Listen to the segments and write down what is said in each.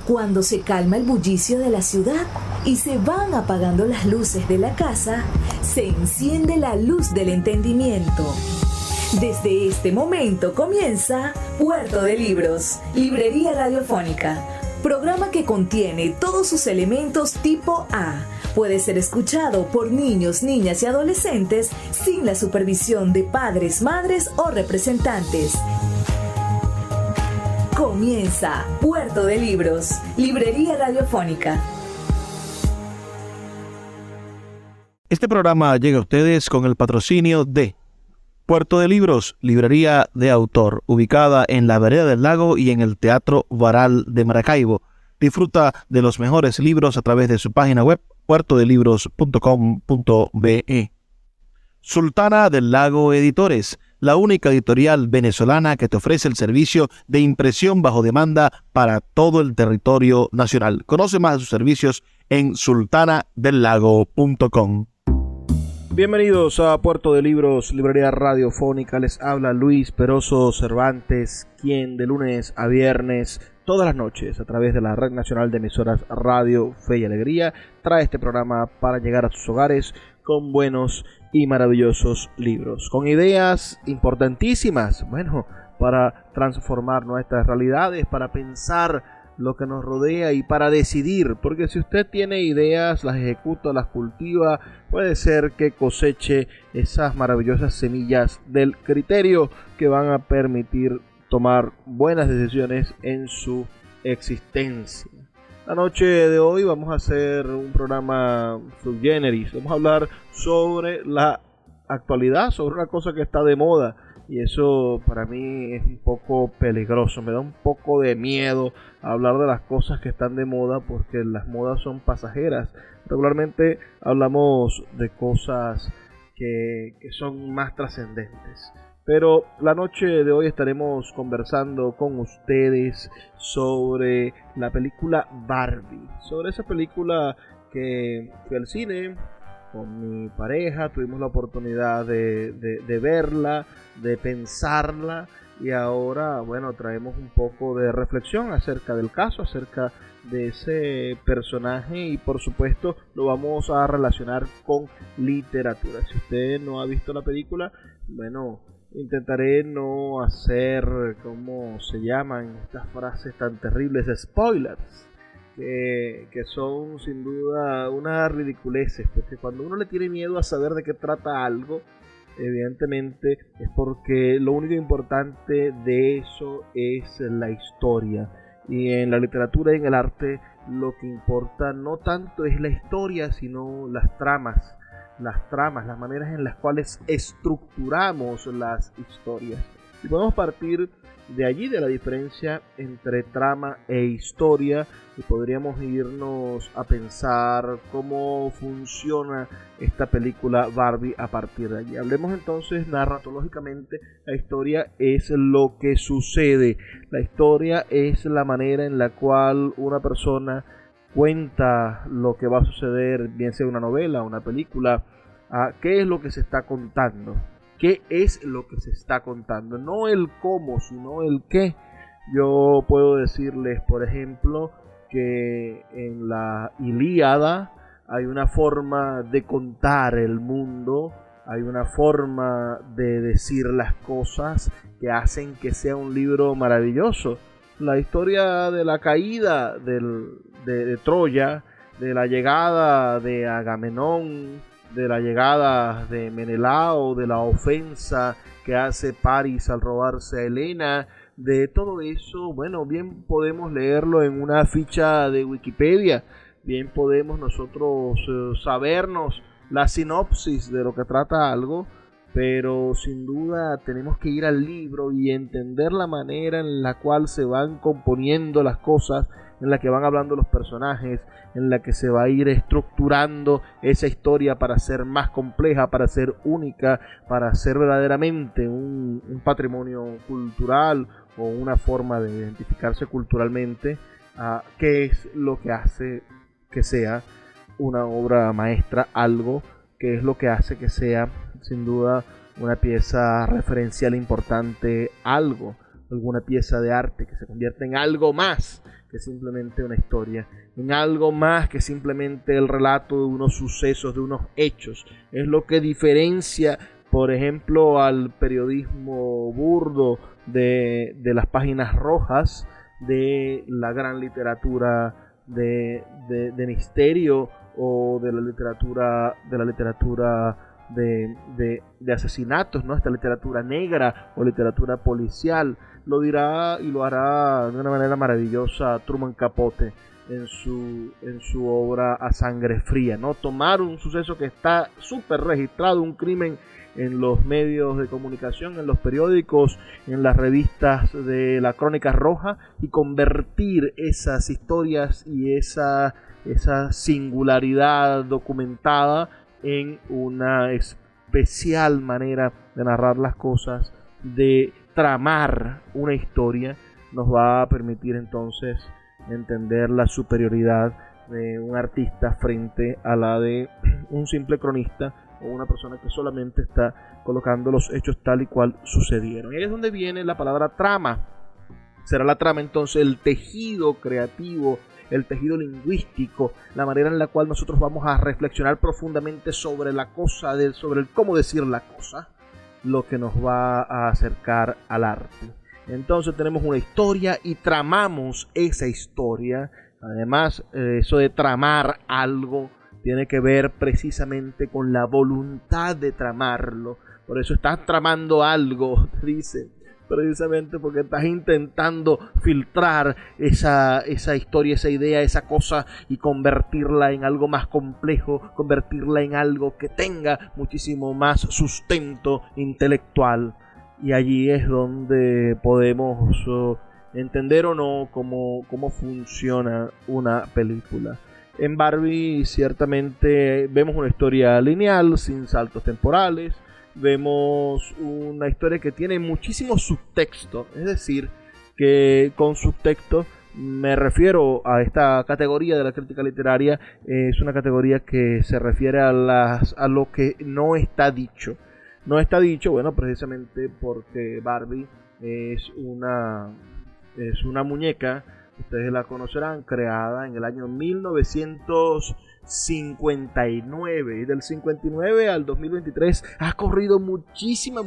Cuando se calma el bullicio de la ciudad y se van apagando las luces de la casa, se enciende la luz del entendimiento. Desde este momento comienza Puerto de Libros, Librería Radiofónica, programa que contiene todos sus elementos tipo A. Puede ser escuchado por niños, niñas y adolescentes sin la supervisión de padres, madres o representantes. Comienza Puerto de Libros, Librería Radiofónica. Este programa llega a ustedes con el patrocinio de Puerto de Libros, librería de autor, ubicada en la Vereda del Lago y en el Teatro Varal de Maracaibo. Disfruta de los mejores libros a través de su página web, puertodelibros.com.be. Sultana del Lago Editores, la única editorial venezolana que te ofrece el servicio de impresión bajo demanda para todo el territorio nacional. Conoce más de sus servicios en sultanadelago.com. Bienvenidos a Puerto de Libros, Librería Radiofónica. Les habla Luis Peroso Cervantes, quien de lunes a viernes, todas las noches, a través de la Red Nacional de Emisoras Radio Fe y Alegría, trae este programa para llegar a sus hogares con buenos y maravillosos libros, con ideas importantísimas, para transformar nuestras realidades, para pensar lo que nos rodea y para decidir, porque si usted tiene ideas, las ejecuta, las cultiva, puede ser que coseche esas maravillosas semillas del criterio que van a permitir tomar buenas decisiones en su existencia. La noche de hoy vamos a hacer un programa subgeneris. Vamos a hablar sobre la actualidad, sobre una cosa que está de moda. Y eso para mí es un poco peligroso. Me da un poco de miedo hablar de las cosas que están de moda, porque las modas son pasajeras. Regularmente hablamos de cosas que son más trascendentes. Pero la noche de hoy estaremos conversando con ustedes sobre la película Barbie. Sobre esa película que fui al cine con mi pareja, tuvimos la oportunidad de verla, de pensarla, y ahora, traemos un poco de reflexión acerca del caso, acerca de ese personaje, y por supuesto lo vamos a relacionar con literatura. Si usted no ha visto la película, intentaré no hacer, ¿cómo se llaman estas frases tan terribles? Spoilers. Que son sin duda unas ridiculeces, porque cuando uno le tiene miedo a saber de qué trata algo, evidentemente es porque lo único importante de eso es la historia. Y en la literatura y en el arte lo que importa no tanto es la historia, sino las tramas, las maneras en las cuales estructuramos las historias. Y podemos partir de allí, de la diferencia entre trama e historia, y podríamos irnos a pensar cómo funciona esta película Barbie a partir de allí. Hablemos entonces narratológicamente. La historia es lo que sucede. La historia es la manera en la cual una persona cuenta lo que va a suceder, bien sea una novela, una película. ¿Qué es lo que se está contando? ¿Qué es lo que se está contando? No el cómo, sino el qué. Yo puedo decirles, por ejemplo, que en la Ilíada hay una forma de contar el mundo, hay una forma de decir las cosas que hacen que sea un libro maravilloso. La historia de la caída de Troya, de la llegada de Agamenón, de la llegada de Menelao, de la ofensa que hace Paris al robarse a Helena, de todo eso, bien podemos leerlo en una ficha de Wikipedia, bien podemos nosotros sabernos la sinopsis de lo que trata algo, pero sin duda tenemos que ir al libro y entender la manera en la cual se van componiendo las cosas, en la que van hablando los personajes, en la que se va a ir estructurando esa historia para ser más compleja, para ser única, para ser verdaderamente un patrimonio cultural o una forma de identificarse culturalmente, qué es lo que hace que sea una obra maestra, algo que es lo que hace que sea sin duda una pieza referencial importante, alguna pieza de arte que se convierte en algo más, que simplemente una historia, en algo más que simplemente el relato de unos sucesos, de unos hechos. Es lo que diferencia, por ejemplo, al periodismo burdo de las páginas rojas, de la gran literatura de misterio, o de la literatura de asesinatos, ¿no? Esta literatura negra o literatura policial. Lo dirá y lo hará de una manera maravillosa Truman Capote en su obra A Sangre Fría, ¿no? Tomar un suceso que está súper registrado, un crimen en los medios de comunicación, en los periódicos, en las revistas de la Crónica Roja, y convertir esas historias y esa singularidad documentada en una especial manera de narrar las cosas, de tramar una historia. Nos va a permitir entonces entender la superioridad de un artista frente a la de un simple cronista o una persona que solamente está colocando los hechos tal y cual sucedieron. Y ahí es donde viene la palabra trama. Será la trama entonces el tejido creativo, el tejido lingüístico, la manera en la cual nosotros vamos a reflexionar profundamente sobre la cosa, sobre el cómo decir la cosa, lo que nos va a acercar al arte. Entonces tenemos una historia y tramamos esa historia. Además, eso de tramar algo tiene que ver precisamente con la voluntad de tramarlo. Por eso estás tramando algo, dice, precisamente porque estás intentando filtrar esa historia, esa idea, esa cosa, y convertirla en algo más complejo, convertirla en algo que tenga muchísimo más sustento intelectual. Y allí es donde podemos entender o no cómo funciona una película. En Barbie ciertamente vemos una historia lineal, sin saltos temporales. Vemos una historia que tiene muchísimo subtexto, es decir, que con subtexto me refiero a esta categoría de la crítica literaria. Es una categoría que se refiere a lo que no está dicho. No está dicho, bueno, precisamente porque Barbie es una muñeca, ustedes la conocerán, creada en el año 1959, y del 59 al 2023 ha corrido muchísima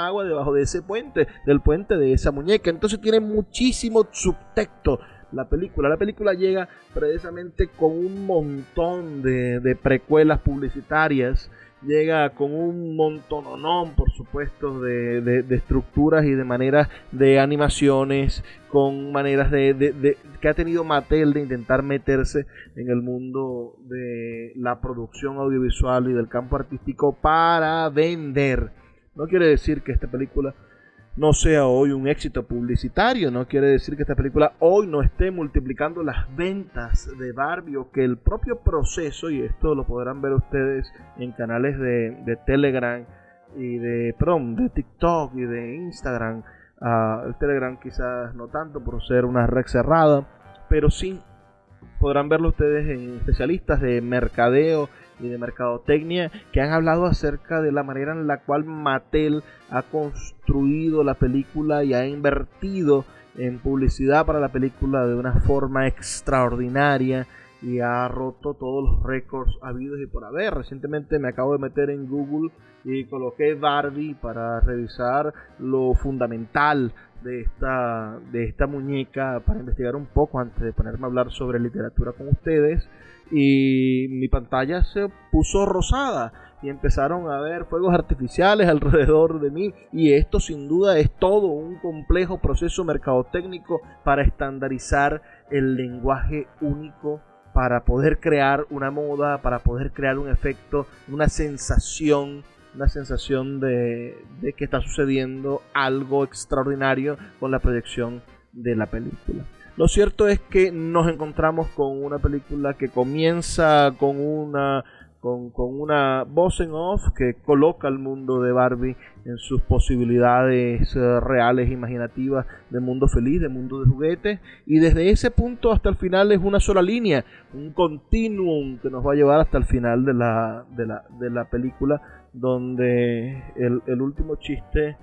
agua debajo de ese puente, del puente de esa muñeca. Entonces tiene muchísimo subtexto la película. La película llega precisamente con un montón de precuelas publicitarias, llega con un montononón, por supuesto, de estructuras y de maneras de animaciones, con maneras que ha tenido Mattel de intentar meterse en el mundo de la producción audiovisual y del campo artístico para vender. No quiere decir que esta película no sea hoy un éxito publicitario, no quiere decir que esta película hoy no esté multiplicando las ventas de Barbie, o que el propio proceso, y esto lo podrán ver ustedes en canales de Telegram y de TikTok y de Instagram. El Telegram quizás no tanto por ser una red cerrada, pero sí podrán verlo ustedes en especialistas de mercadeo y de mercadotecnia, que han hablado acerca de la manera en la cual Mattel ha construido la película y ha invertido en publicidad para la película de una forma extraordinaria, y ha roto todos los récords habidos y por haber. Recientemente me acabo de meter en Google y coloqué Barbie para revisar lo fundamental de esta muñeca, para investigar un poco antes de ponerme a hablar sobre literatura con ustedes, y mi pantalla se puso rosada y empezaron a ver fuegos artificiales alrededor de mí. Y esto sin duda es todo un complejo proceso mercadotécnico para estandarizar el lenguaje único, para poder crear una moda, para poder crear un efecto, una sensación de que está sucediendo algo extraordinario con la proyección de la película. Lo cierto es que nos encontramos con una película que comienza con una voz en off que coloca al mundo de Barbie en sus posibilidades reales, imaginativas, de mundo feliz, de mundo de juguetes, y desde ese punto hasta el final es una sola línea, un continuum que nos va a llevar hasta el final de la película, donde el último chiste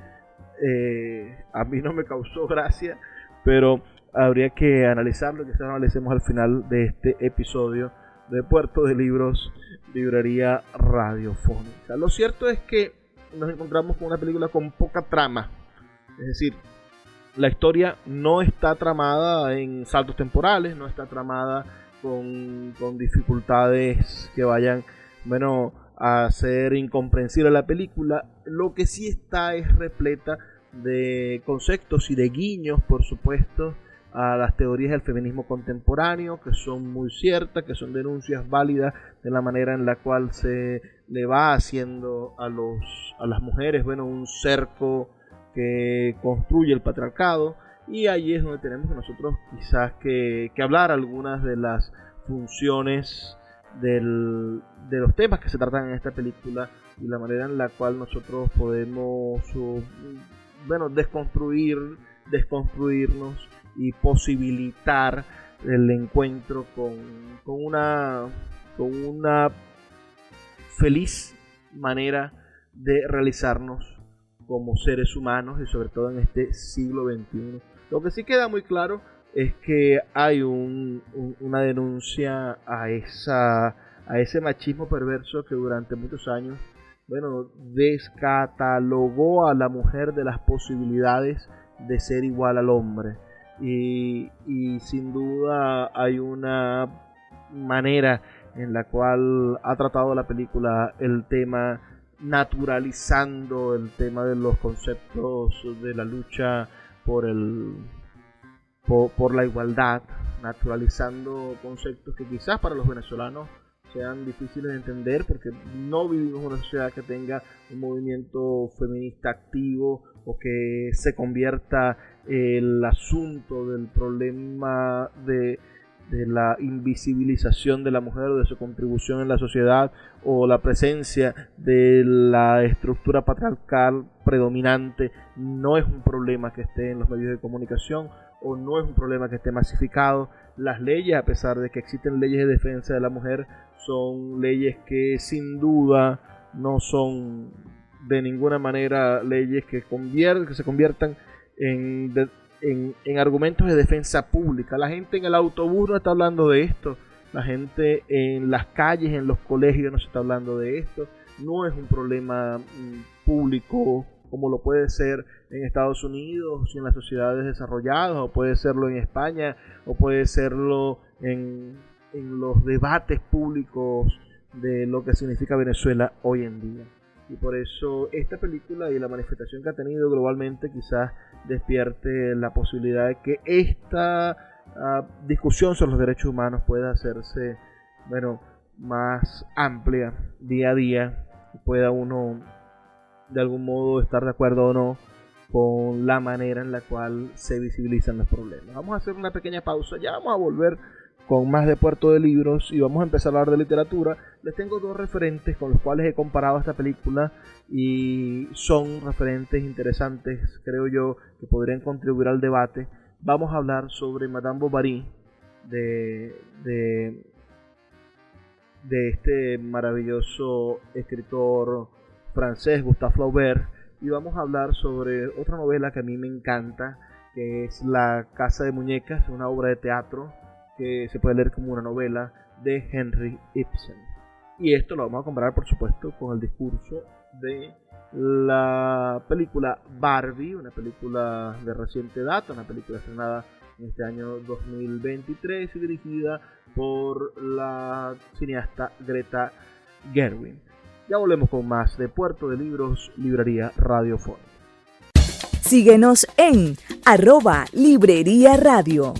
a mí no me causó gracia, pero habría que analizarlo, quizás lo analicemos al final de este episodio de Puerto de Libros, librería radiofónica. Lo cierto es que nos encontramos con una película con poca trama, es decir, la historia no está tramada en saltos temporales, no está tramada con dificultades que vayan, bueno, a hacer incomprensible la película. Lo que sí está es repleta de conceptos y de guiños, por supuesto, a las teorías del feminismo contemporáneo, que son muy ciertas, que son denuncias válidas de la manera en la cual se le va haciendo a las mujeres, bueno, un cerco que construye el patriarcado, y ahí es donde tenemos que nosotros quizás que hablar algunas de las funciones de los temas que se tratan en esta película y la manera en la cual nosotros podemos desconstruirnos y posibilitar el encuentro con una feliz manera de realizarnos como seres humanos y sobre todo en este siglo XXI. Lo que sí queda muy claro es que hay una denuncia a ese machismo perverso que durante muchos años, bueno, descatalogó a la mujer de las posibilidades de ser igual al hombre. Y sin duda hay una manera en la cual ha tratado la película el tema, naturalizando el tema de los conceptos de la lucha por la igualdad, naturalizando conceptos que quizás para los venezolanos sean difíciles de entender porque no vivimos en una sociedad que tenga un movimiento feminista activo o que se convierta el asunto del problema de la invisibilización de la mujer o de su contribución en la sociedad o la presencia de la estructura patriarcal predominante no es un problema que esté en los medios de comunicación o no es un problema que esté masificado. Las leyes, a pesar de que existen leyes de defensa de la mujer, son leyes que sin duda no son de ninguna manera leyes que se conviertan en argumentos de defensa pública. La gente en el autobús no está hablando de esto, la gente en las calles, en los colegios no se está hablando de esto. No es un problema público como lo puede ser en Estados Unidos y en las sociedades desarrolladas, o puede serlo en España, o puede serlo en los debates públicos de lo que significa Venezuela hoy en día. Y por eso esta película y la manifestación que ha tenido globalmente quizás despierte la posibilidad de que esta discusión sobre los derechos humanos pueda hacerse, bueno, más amplia día a día, y pueda uno de algún modo estar de acuerdo o no con la manera en la cual se visibilizan los problemas. Vamos a hacer una pequeña pausa, ya vamos a volver con más de Puerto de Libros y vamos a empezar a hablar de literatura. Les tengo dos referentes con los cuales he comparado esta película y son referentes interesantes, creo yo, que podrían contribuir al debate. Vamos a hablar sobre Madame Bovary de este maravilloso escritor francés Gustave Flaubert, y vamos a hablar sobre otra novela que a mí me encanta, que es La Casa de Muñecas, una obra de teatro que se puede leer como una novela de Henry Ibsen. Y esto lo vamos a comparar, por supuesto, con el discurso de la película Barbie, una película de reciente data, una película estrenada en este año 2023 y dirigida por la cineasta Greta Gerwig. Ya volvemos con más de Puerto de Libros, librería radiofónica. Síguenos en @Librería Radio.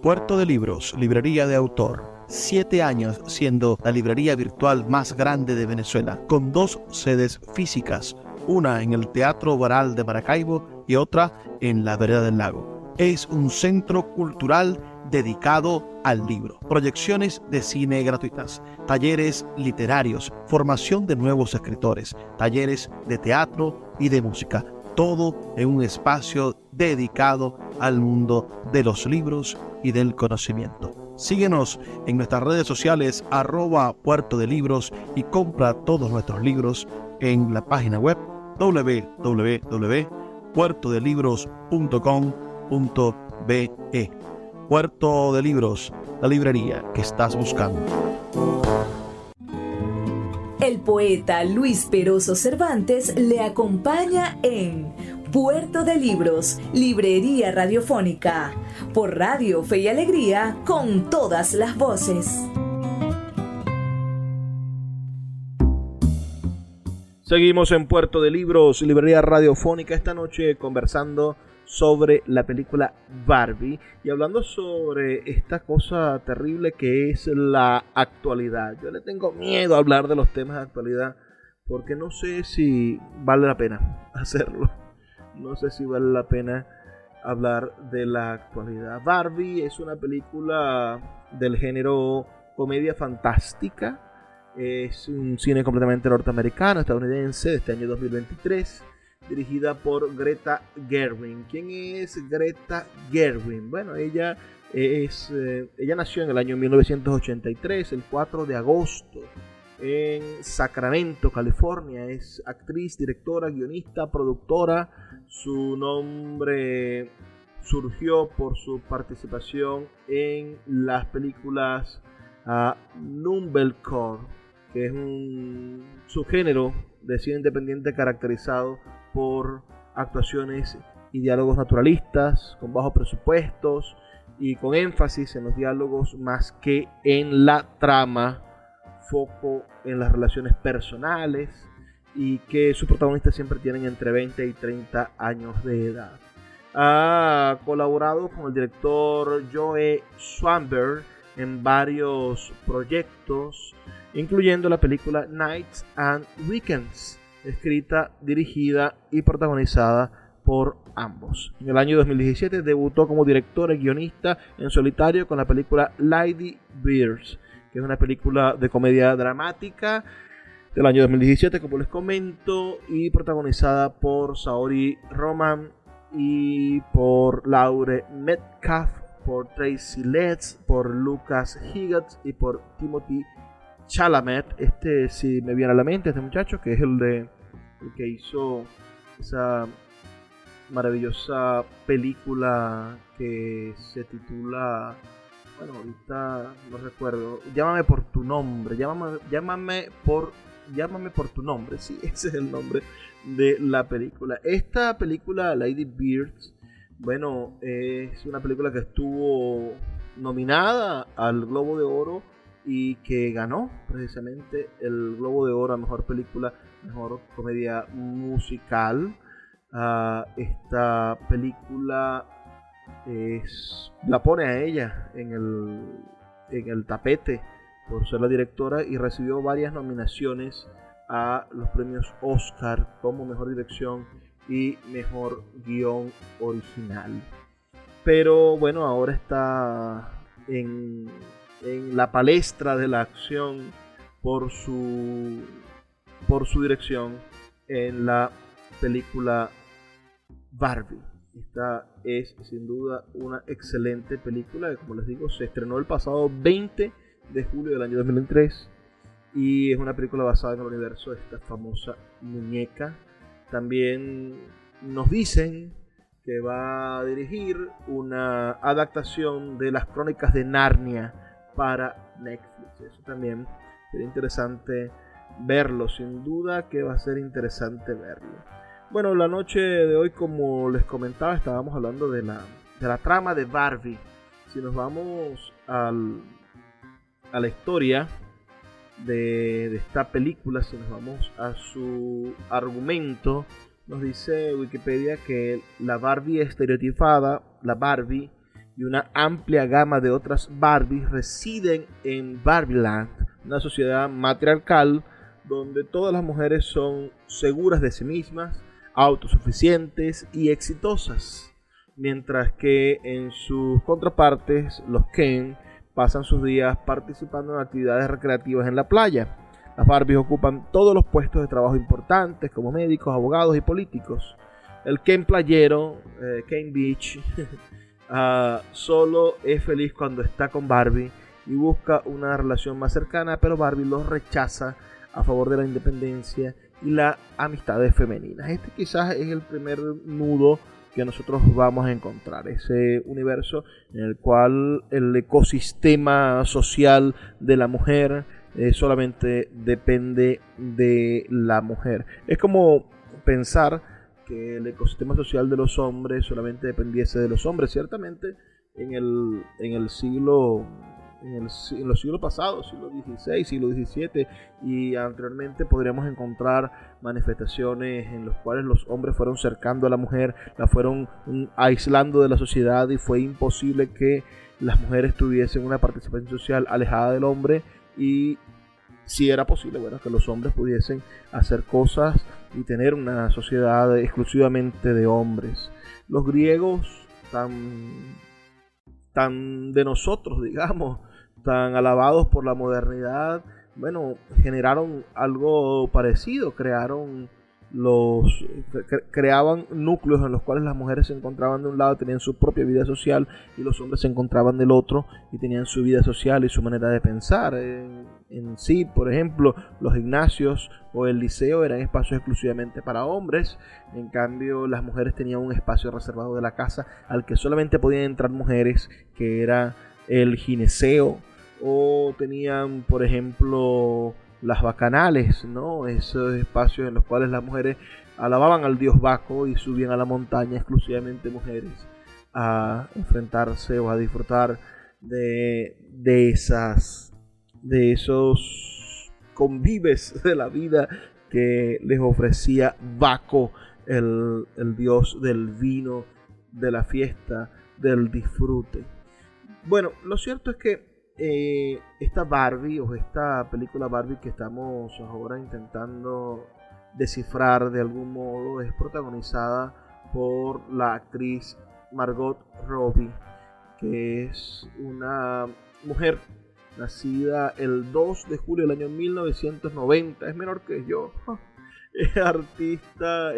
Puerto de Libros, librería de autor. 7 años siendo la librería virtual más grande de Venezuela, con 2 sedes físicas, una en el Teatro Baral de Maracaibo y otra en la Vereda del Lago. Es un centro cultural dedicado al libro, proyecciones de cine gratuitas, talleres literarios, formación de nuevos escritores, talleres de teatro y de música, todo en un espacio dedicado al mundo de los libros y del conocimiento. Síguenos en nuestras redes sociales @Puerto de Libros y compra todos nuestros libros en la página web www.puertodelibriaria.com. puertodelibros.com.be. Puerto de Libros, la librería que estás buscando. El poeta Luis Peroso Cervantes le acompaña en Puerto de Libros, librería radiofónica, por Radio Fe y Alegría, con todas las voces. Seguimos en Puerto de Libros, librería radiofónica, esta noche conversando sobre la película Barbie y hablando sobre esta cosa terrible que es la actualidad. Yo le tengo miedo a hablar de los temas de actualidad porque no sé si vale la pena hacerlo. No sé si vale la pena hablar de la actualidad. Barbie es una película del género comedia fantástica. Es un cine completamente norteamericano, estadounidense, de este año 2023, dirigida por Greta Gerwig. ¿Quién es Greta Gerwig? Bueno, ella nació en el año 1983, el 4 de agosto, en Sacramento, California. Es actriz, directora, guionista, productora. Su nombre surgió por su participación en las películas Numblecore, que es un subgénero de cine independiente caracterizado por actuaciones y diálogos naturalistas, con bajos presupuestos y con énfasis en los diálogos más que en la trama, foco en las relaciones personales, y que sus protagonistas siempre tienen entre 20 y 30 años de edad. Ha colaborado con el director Joe Swanberg en varios proyectos, incluyendo la película Nights and Weekends, escrita, dirigida y protagonizada por ambos. En el año 2017 debutó como directora y guionista en solitario con la película Lady Birds, que es una película de comedia dramática del año 2017, como les comento, y protagonizada por Saoirse Ronan y por Lauren Metcalf, por Tracy Letts, por Lucas Higgins y por Timothy Chalamet. Si me viene a la mente, este muchacho, que es el que hizo esa maravillosa película que se titula, bueno, ahorita no recuerdo, Llámame por tu nombre, llámame por tu nombre, sí, ese es el nombre de la película. Esta película, Lady Birds, bueno, es una película que estuvo nominada al Globo de Oro y que ganó precisamente el Globo de Oro a Mejor Película, Mejor Comedia Musical. Esta película la pone a ella en el tapete por ser la directora, y recibió varias nominaciones a los premios Oscar como Mejor Dirección y Mejor Guión Original. Pero bueno, ahora está en la palestra de la acción por su dirección en la película Barbie. Esta es sin duda una excelente película que, como les digo, se estrenó el pasado 20 de julio del año 2003 y es una película basada en el universo de esta famosa muñeca. También nos dicen que va a dirigir una adaptación de las Crónicas de Narnia para Netflix. Eso también sería interesante verlo, sin duda que va a ser interesante verlo. Bueno, la noche de hoy, como les comentaba, estábamos hablando de la trama de Barbie. Si nos vamos a la historia de esta película, si nos vamos a su argumento, nos dice Wikipedia que la Barbie estereotipada, la Barbie y una amplia gama de otras Barbies residen en Barbieland, una sociedad matriarcal donde todas las mujeres son seguras de sí mismas, autosuficientes y exitosas, mientras que en sus contrapartes los Ken pasan sus días participando en actividades recreativas en la playa. Las Barbies ocupan todos los puestos de trabajo importantes como médicos, abogados y políticos. El Ken playero, Ken Beach, solo es feliz cuando está con Barbie y busca una relación más cercana, pero Barbie los rechaza a favor de la independencia y las amistades femeninas. Este quizás es el primer nudo que nosotros vamos a encontrar, ese universo en el cual el ecosistema social de la mujer solamente depende de la mujer. Es como pensar que el ecosistema social de los hombres solamente dependiese de los hombres. Ciertamente en los siglos pasados, siglo XVI, siglo XVII y anteriormente, podríamos encontrar manifestaciones en las cuales los hombres fueron cercando a la mujer, la fueron aislando de la sociedad, y fue imposible que las mujeres tuviesen una participación social alejada del hombre, y si era posible, bueno, que los hombres pudiesen hacer cosas y tener una sociedad exclusivamente de hombres. Los griegos, tan de nosotros, digamos, tan alabados por la modernidad, bueno, generaron algo parecido, creaban núcleos en los cuales las mujeres se encontraban de un lado, tenían su propia vida social, y los hombres se encontraban del otro y tenían su vida social y su manera de pensar. En sí, por ejemplo, los gimnasios o el liceo eran espacios exclusivamente para hombres. En cambio, las mujeres tenían un espacio reservado de la casa al que solamente podían entrar mujeres, que era el gineceo. O tenían, por ejemplo, las bacanales, ¿no? Esos espacios en los cuales las mujeres alababan al dios Baco y subían a la montaña exclusivamente mujeres a enfrentarse o a disfrutar de esos convives de la vida que les ofrecía Baco, el dios del vino, de la fiesta, del disfrute. Bueno, lo cierto es que esta Barbie, o esta película Barbie que estamos ahora intentando descifrar de algún modo, es protagonizada por la actriz Margot Robbie, que es una mujer nacida el 2 de julio del año 1990, es menor que yo. Esta artista,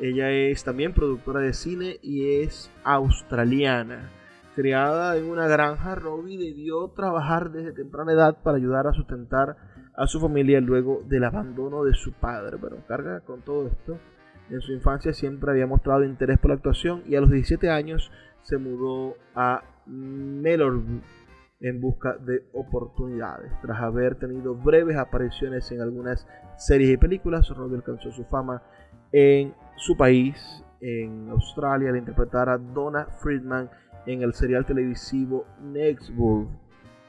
ella es también productora de cine y es australiana. Criada en una granja, Robbie debió trabajar desde temprana edad para ayudar a sustentar a su familia luego del abandono de su padre. Pero carga con todo esto. En su infancia siempre había mostrado interés por la actuación, y a los 17 años se mudó a Melbourne en busca de oportunidades. Tras haber tenido breves apariciones en algunas series y películas, Robbie alcanzó su fama en su país, en Australia, al interpretar a Donna Friedman en el serial televisivo Nextburg,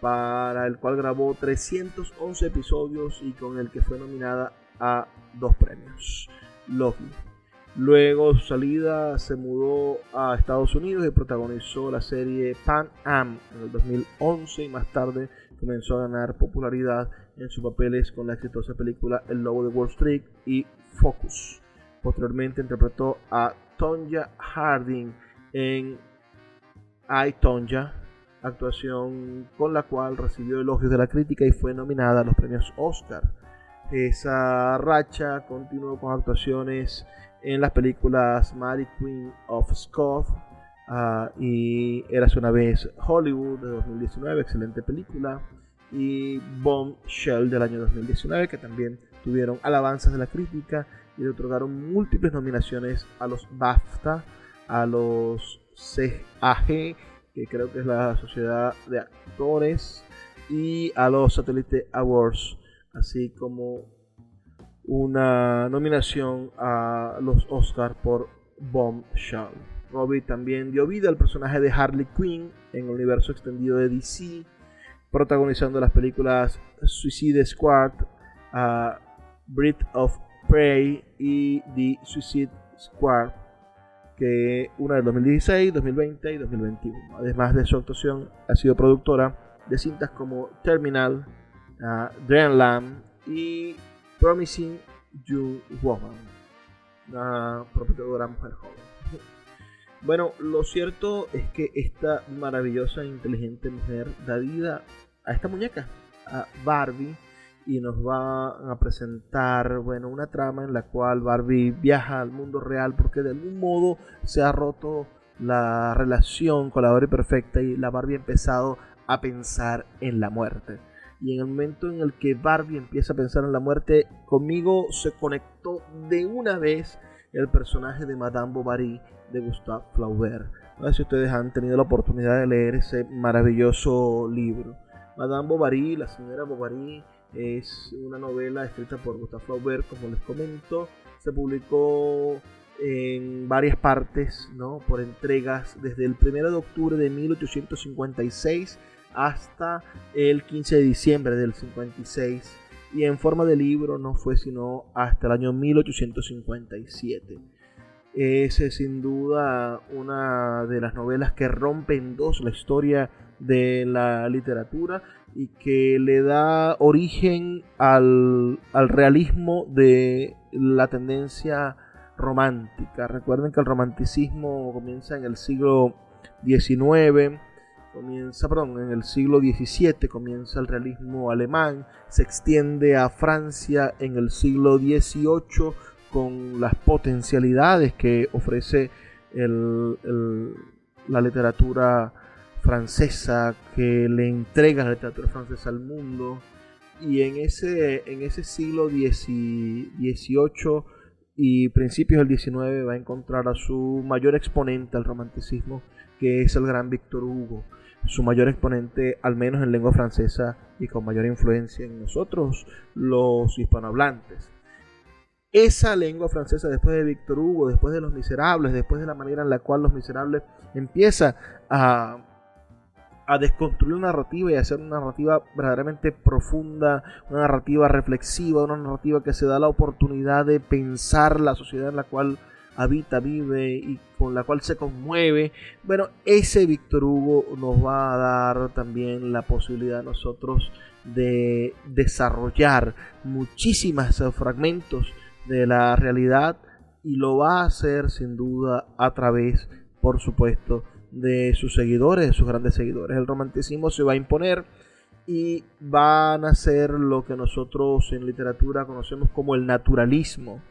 para el cual grabó 311 episodios y con el que fue nominada a 2 premios Logie. Luego de su salida se mudó a Estados Unidos y protagonizó la serie Pan Am en el 2011, y más tarde comenzó a ganar popularidad en sus papeles con la exitosa película El Lobo de Wall Street y Focus. Posteriormente interpretó a Tonya Harding en I, Tonya, actuación con la cual recibió elogios de la crítica y fue nominada a los premios Oscar. Esa racha continuó con actuaciones en las películas Mary Queen of Scots y Érase una vez Hollywood de 2019, excelente película, y Bombshell del año 2019, que también tuvieron alabanzas de la crítica y le otorgaron múltiples nominaciones a los BAFTA, a los SAG, que creo que es la Sociedad de Actores, y a los Satellite Awards, así como una nominación a los Oscar por Bombshell. Robbie también dio vida al personaje de Harley Quinn en el universo extendido de DC, protagonizando las películas Suicide Squad, Birds of Prey y The Suicide Squad, que una del 2016, 2020 y 2021. Además de su actuación, ha sido productora de cintas como Terminal, Dreamland y Promising Young Woman, una prometedora mujer joven. Bueno, lo cierto es que esta maravillosa e inteligente mujer da vida a esta muñeca, a Barbie, y nos va a presentar, bueno, una trama en la cual Barbie viaja al mundo real porque de algún modo se ha roto la relación con la Barbie perfecta, y la Barbie ha empezado a pensar en la muerte. y en el momento en el que Barbie empieza a pensar en la muerte, conmigo se conectó de una vez el personaje de Madame Bovary de Gustave Flaubert. No sé si ustedes han tenido la oportunidad de leer ese maravilloso libro. Madame Bovary, la señora Bovary, es una novela escrita por Gustave Flaubert, como les comento. Se publicó en varias partes, ¿no?, por entregas, desde el 1 de octubre de 1856 hasta el 15 de diciembre del 56, y en forma de libro no fue sino hasta el año 1857. Es sin duda una de las novelas que rompe en dos la historia de la literatura y que le da origen al realismo de la tendencia romántica. Recuerden que el romanticismo comienza en el siglo XIX, en el siglo XVII comienza el realismo alemán, se extiende a Francia en el siglo XVIII con las potencialidades que ofrece la literatura francesa, que le entrega la literatura francesa al mundo. Y en ese siglo XVIII y principios del XIX va a encontrar a su mayor exponente al romanticismo, que es el gran Víctor Hugo, su mayor exponente al menos en lengua francesa y con mayor influencia en nosotros los hispanohablantes. Esa lengua francesa, después de Víctor Hugo, después de Los Miserables, después de la manera en la cual Los Miserables empieza a desconstruir una narrativa y a hacer una narrativa verdaderamente profunda, una narrativa reflexiva, una narrativa que se da la oportunidad de pensar la sociedad en la cual habita, vive y con la cual se conmueve. Bueno, ese Víctor Hugo nos va a dar también la posibilidad a nosotros de desarrollar muchísimos fragmentos de la realidad, y lo va a hacer sin duda a través, por supuesto, de sus seguidores, de sus grandes seguidores. El romanticismo se va a imponer y van a ser lo que nosotros en literatura conocemos como el naturalismo.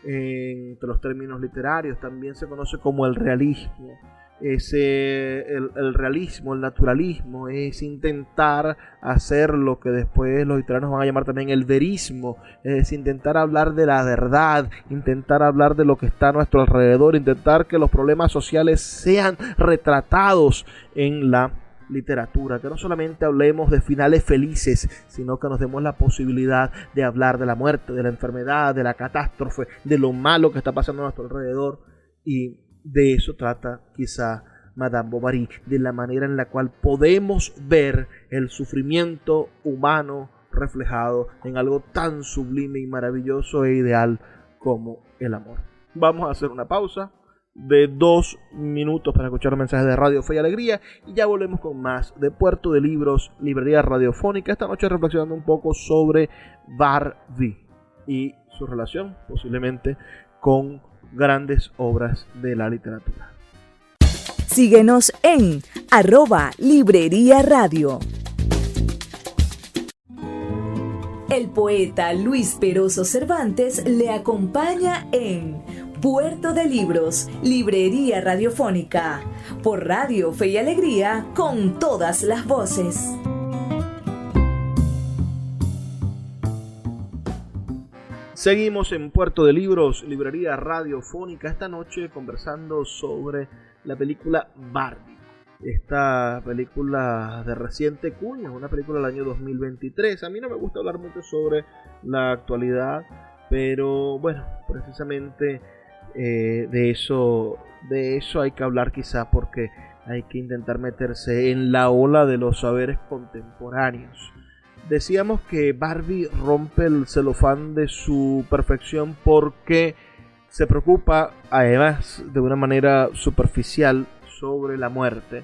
Entre los términos literarios también se conoce como el realismo. El realismo, el naturalismo, es intentar hacer lo que después los italianos van a llamar también el verismo, es intentar hablar de la verdad, intentar hablar de lo que está a nuestro alrededor, intentar que los problemas sociales sean retratados en la literatura, que no solamente hablemos de finales felices, sino que nos demos la posibilidad de hablar de la muerte, de la enfermedad, de la catástrofe, de lo malo que está pasando a nuestro alrededor. Y de eso trata quizá Madame Bovary, de la manera en la cual podemos ver el sufrimiento humano reflejado en algo tan sublime y maravilloso e ideal como el amor. Vamos a hacer una pausa de 2 minutos para escuchar mensajes de Radio Fe y Alegría, y ya volvemos con más de Puerto de Libros, Librería Radiofónica, esta noche reflexionando un poco sobre Barbie y su relación posiblemente con grandes obras de la literatura. Síguenos en @Librería Radio. El poeta Luis Peroso Cervantes le acompaña en Puerto de Libros, Librería Radiofónica, por Radio Fe y Alegría, con todas las voces. Seguimos en Puerto de Libros, Librería Radiofónica, esta noche conversando sobre la película Barbie. Esta película de reciente cuña, es una película del año 2023. A mí no me gusta hablar mucho sobre la actualidad, pero bueno, precisamente de eso hay que hablar quizá, porque hay que intentar meterse en la ola de los saberes contemporáneos. Decíamos que Barbie rompe el celofán de su perfección porque se preocupa, además de una manera superficial, sobre la muerte.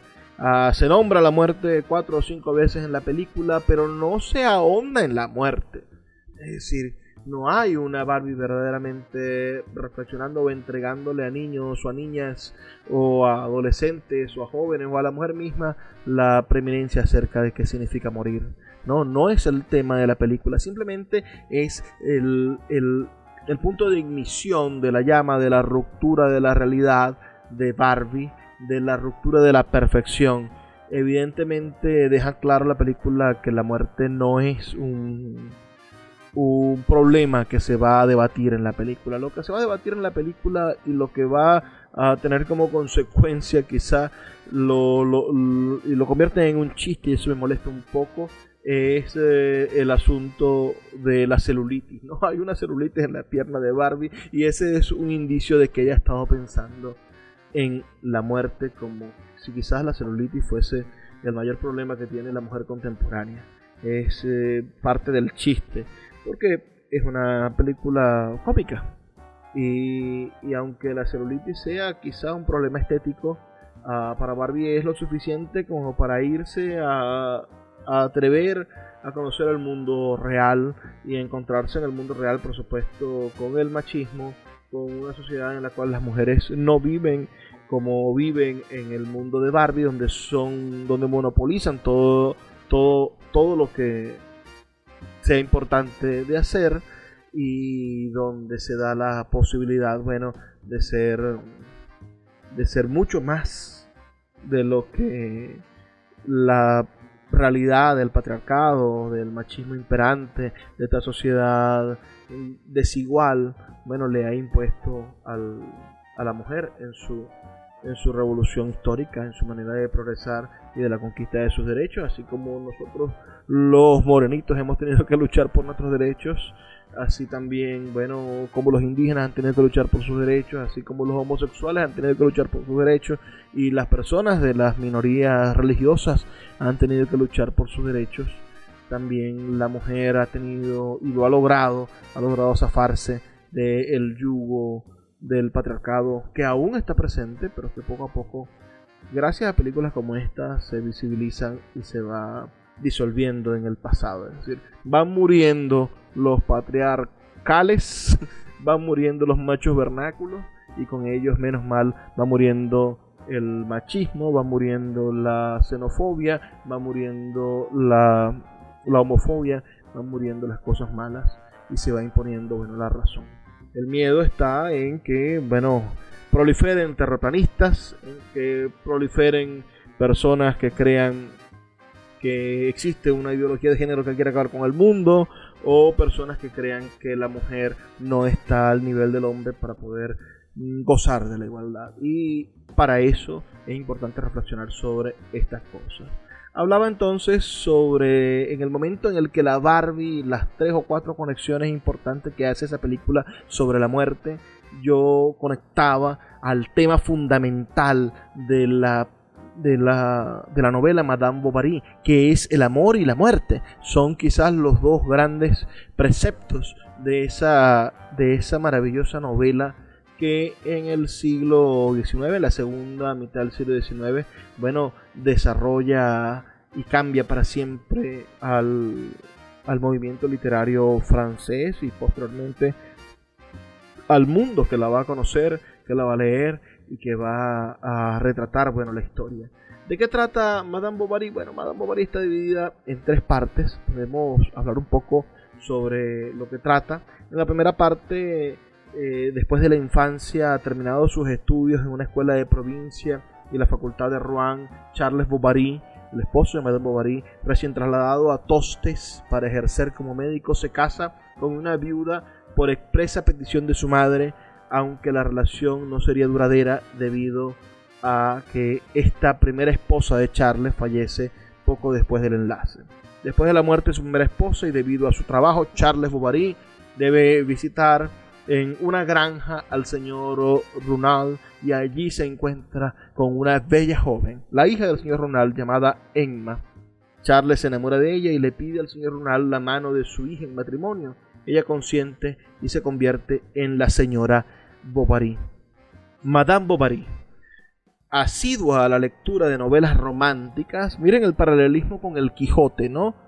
Se nombra la muerte 4 o 5 veces en la película, pero no se ahonda en la muerte. Es decir, no hay una Barbie verdaderamente reflexionando o entregándole a niños o a niñas o a adolescentes o a jóvenes o a la mujer misma la preeminencia acerca de qué significa morir. No es el tema de la película, simplemente es el punto de ignición de la llama, de la ruptura de la realidad de Barbie, de la ruptura de la perfección. evidentemente deja claro la película que la muerte no es un problema que se va a debatir en la película. Lo que se va a debatir en la película y lo que va a tener como consecuencia quizá lo convierte en un chiste, y eso me molesta un poco, es el asunto de la celulitis, ¿no? Hay una celulitis en la pierna de Barbie y ese es un indicio de que ella ha estado pensando en la muerte, como si quizás la celulitis fuese el mayor problema que tiene la mujer contemporánea. Es parte del chiste, porque es una película cómica y aunque la celulitis sea quizá un problema estético, para Barbie es lo suficiente como para irse a atrever a conocer el mundo real y encontrarse en el mundo real, por supuesto, con el machismo, con una sociedad en la cual las mujeres no viven como viven en el mundo de Barbie, donde monopolizan todo lo que sea importante de hacer y donde se da la posibilidad, bueno, de ser mucho más de lo que la realidad del patriarcado, del machismo imperante, de esta sociedad desigual, bueno, le ha impuesto a la mujer en su revolución histórica, en su manera de progresar y de la conquista de sus derechos, así como nosotros los morenitos hemos tenido que luchar por nuestros derechos, así también, bueno, como los indígenas han tenido que luchar por sus derechos, así como los homosexuales han tenido que luchar por sus derechos, y las personas de las minorías religiosas han tenido que luchar por sus derechos. También la mujer ha tenido y lo ha logrado zafarse del yugo del patriarcado que aún está presente, pero que poco a poco, gracias a películas como esta, se visibilizan y se va disolviendo en el pasado. Es decir, van muriendo los patriarcales, van muriendo los machos vernáculos, y con ellos, menos mal, va muriendo el machismo, va muriendo la xenofobia, va muriendo la homofobia, van muriendo las cosas malas y se va imponiendo, bueno, la razón. El miedo está en que, bueno, proliferen terraplanistas, en que proliferen personas que crean que existe una ideología de género que quiere acabar con el mundo, o personas que crean que la mujer no está al nivel del hombre para poder gozar de la igualdad. Y para eso es importante reflexionar sobre estas cosas. Hablaba entonces sobre, en el momento en el que la Barbie, las 3 o 4 conexiones importantes que hace esa película sobre la muerte, yo conectaba al tema fundamental de la novela Madame Bovary, que es el amor y la muerte. Son quizás los dos grandes preceptos de esa maravillosa novela que en el siglo XIX, la segunda mitad del siglo XIX, bueno, desarrolla y cambia para siempre al movimiento literario francés y posteriormente al mundo que la va a conocer, que la va a leer y que va a retratar, bueno, la historia. ¿De qué trata Madame Bovary? Bueno, Madame Bovary está dividida en 3 partes. Podemos hablar un poco sobre lo que trata. En la primera parte, después de la infancia, terminado sus estudios en una escuela de provincia y la facultad de Rouen, Charles Bovary, el esposo de Madame Bovary, recién trasladado a Tostes para ejercer como médico, se casa con una viuda por expresa petición de su madre, aunque la relación no sería duradera debido a que esta primera esposa de Charles fallece poco después del enlace. Después de la muerte de su primera esposa y debido a su trabajo, Charles Bovary debe visitar en una granja al señor Runal, y allí se encuentra con una bella joven, la hija del señor Runal, llamada Emma. Charles se enamora de ella y le pide al señor Runal la mano de su hija en matrimonio. Ella consiente y se convierte en la señora Bovary. Madame Bovary, asidua a la lectura de novelas románticas, miren el paralelismo con el Quijote, ¿no?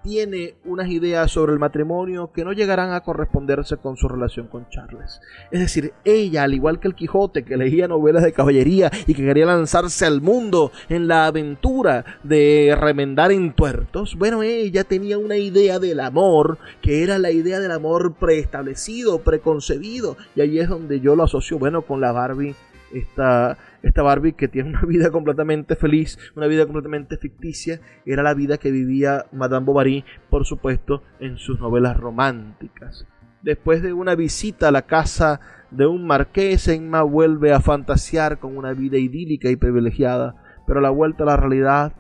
Tiene unas ideas sobre el matrimonio que no llegarán a corresponderse con su relación con Charles. Es decir, ella, al igual que el Quijote, que leía novelas de caballería y que quería lanzarse al mundo en la aventura de remendar entuertos, bueno, ella tenía una idea del amor, que era la idea del amor preestablecido, preconcebido, y ahí es donde yo lo asocio, bueno, con la Barbie Esta Barbie, que tiene una vida completamente feliz, una vida completamente ficticia, era la vida que vivía Madame Bovary, por supuesto, en sus novelas románticas. Después de una visita a la casa de un marqués, Emma vuelve a fantasear con una vida idílica y privilegiada, pero a la vuelta a la realidad,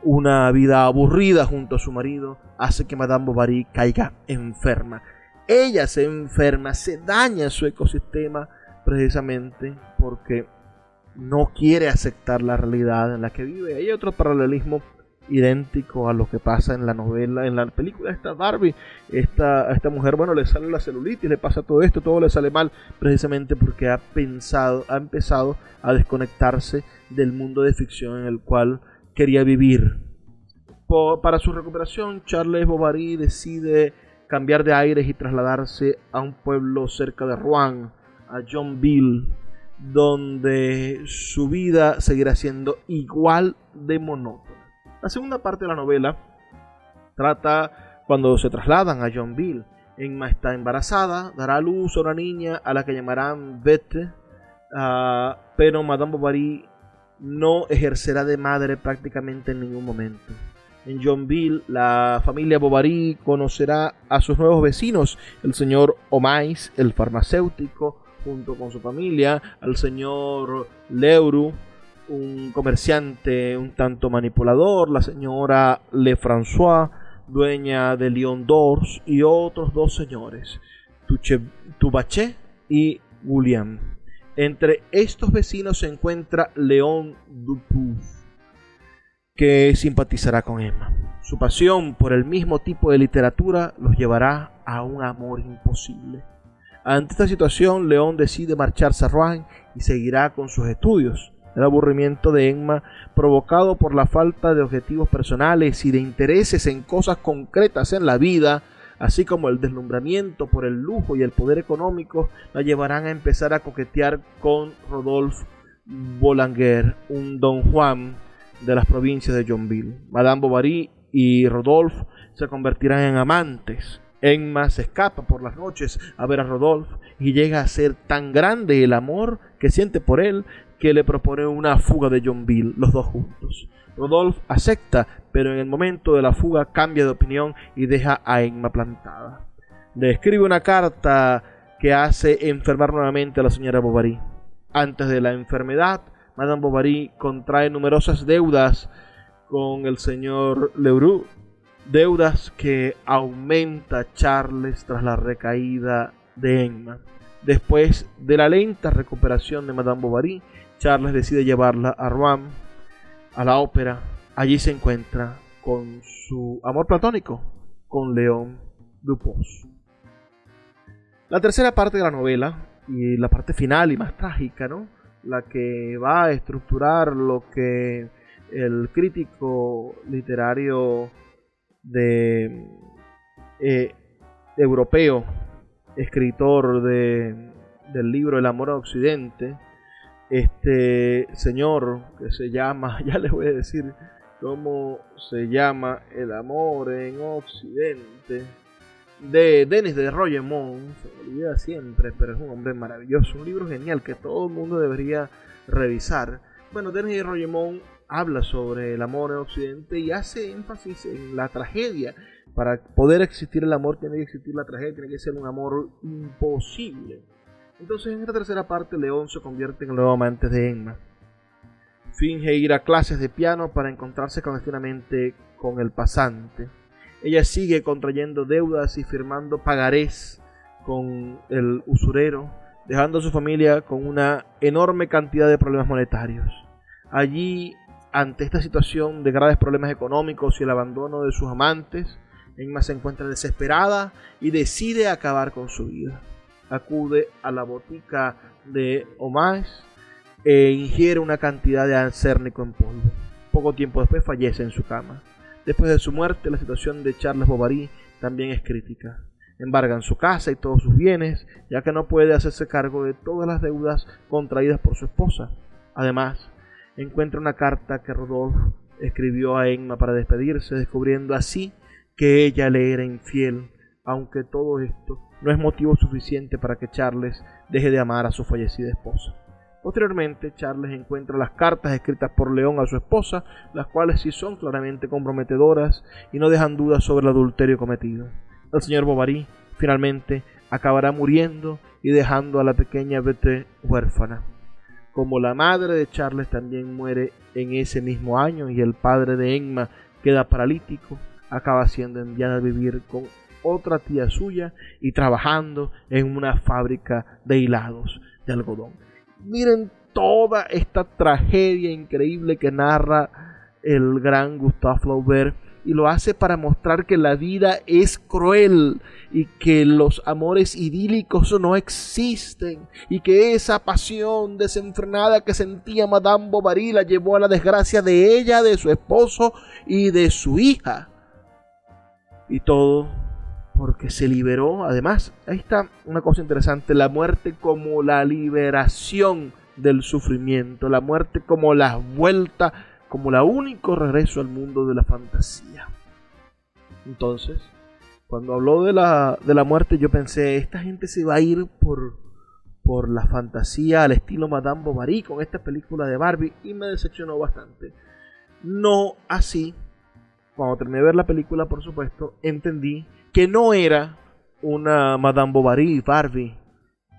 una vida aburrida junto a su marido hace que Madame Bovary caiga enferma. Ella se enferma, se daña su ecosistema precisamente porque no quiere aceptar la realidad en la que vive. Hay otro paralelismo idéntico a lo que pasa en la novela, en la película de esta Barbie. A esta mujer, bueno, le sale la celulitis, le pasa todo esto, todo le sale mal, precisamente porque ha empezado a desconectarse del mundo de ficción en el cual quería vivir. Para su recuperación, Charles Bovary decide cambiar de aires y trasladarse a un pueblo cerca de Rouen, a Yonville, donde su vida seguirá siendo igual de monótona. La segunda parte de la novela trata cuando se trasladan a Yonville. Emma está embarazada, dará a luz a una niña a la que llamarán Bette, pero Madame Bovary no ejercerá de madre prácticamente en ningún momento. En Yonville, la familia Bovary conocerá a sus nuevos vecinos, el señor Homais, el farmacéutico, junto con su familia, al señor Leroux, un comerciante un tanto manipulador, la señora Lefrançois, dueña de Lion d'Ors, y otros dos señores, Toubaché y William. Entre estos vecinos se encuentra Léon Dupuis, que simpatizará con Emma. Su pasión por el mismo tipo de literatura los llevará a un amor imposible. Ante esta situación, León decide marcharse a Rouen y seguirá con sus estudios. El aburrimiento de Emma, provocado por la falta de objetivos personales y de intereses en cosas concretas en la vida, así como el deslumbramiento por el lujo y el poder económico, la llevarán a empezar a coquetear con Rodolphe Boulanger, un don Juan de las provincias de Yonville. Madame Bovary y Rodolphe se convertirán en amantes. Emma se escapa por las noches a ver a Rodolphe y llega a ser tan grande el amor que siente por él que le propone una fuga de Yonville, los dos juntos. Rodolphe acepta, pero en el momento de la fuga cambia de opinión y deja a Emma plantada. Le escribe una carta que hace enfermar nuevamente a la señora Bovary. Antes de la enfermedad, Madame Bovary contrae numerosas deudas con el señor Leroux, deudas que aumenta Charles tras la recaída de Emma. Después de la lenta recuperación de Madame Bovary, Charles decide llevarla a Rouen, a la ópera. Allí se encuentra con su amor platónico, con Léon Dupuis. La tercera parte de la novela, y la parte final y más trágica, ¿no?, la que va a estructurar lo que el crítico literario europeo, escritor del libro El amor a Occidente, este señor que se llama, ya les voy a decir cómo se llama, El amor en Occidente, de Denis de Rogemont, se me olvida siempre, pero es un hombre maravilloso, un libro genial que todo el mundo debería revisar. Bueno, Denis de Rogemont habla sobre el amor en Occidente y hace énfasis en la tragedia. Para poder existir el amor tiene que existir la tragedia, tiene que ser un amor imposible. Entonces en esta tercera parte León se convierte en el nuevo amante de Emma. Finge ir a clases de piano para encontrarse clandestinamente con el pasante. Ella sigue contrayendo deudas y firmando pagarés con el usurero, dejando a su familia con una enorme cantidad de problemas monetarios. Allí, ante esta situación de graves problemas económicos y el abandono de sus amantes, Emma se encuentra desesperada y decide acabar con su vida. Acude a la botica de Homais e ingiere una cantidad de arsénico en polvo. Poco tiempo después fallece en su cama. Después de su muerte, la situación de Charles Bovary también es crítica. Embargan su casa y todos sus bienes, ya que no puede hacerse cargo de todas las deudas contraídas por su esposa. Además, encuentra una carta que Rodolphe escribió a Emma para despedirse, descubriendo así que ella le era infiel, aunque todo esto no es motivo suficiente para que Charles deje de amar a su fallecida esposa. Posteriormente, Charles encuentra las cartas escritas por León a su esposa, las cuales sí son claramente comprometedoras y no dejan dudas sobre el adulterio cometido. El señor Bovary finalmente acabará muriendo y dejando a la pequeña Berthe huérfana. Como la madre de Charles también muere en ese mismo año y el padre de Emma queda paralítico, acaba siendo enviada a vivir con otra tía suya y trabajando en una fábrica de hilados de algodón. Miren toda esta tragedia increíble que narra el gran Gustave Flaubert, y lo hace para mostrar que la vida es cruel y que los amores idílicos no existen, y que esa pasión desenfrenada que sentía Madame Bovary la llevó a la desgracia de ella, de su esposo y de su hija. Y todo porque se liberó. Además, ahí está una cosa interesante: la muerte como la liberación del sufrimiento, la muerte como la vuelta, como el único regreso al mundo de la fantasía. Entonces, cuando habló de la muerte, yo pensé, esta gente se va a ir por la fantasía al estilo Madame Bovary con esta película de Barbie, y me decepcionó bastante. No así. Cuando terminé de ver la película, por supuesto, entendí que no era una Madame Bovary Barbie,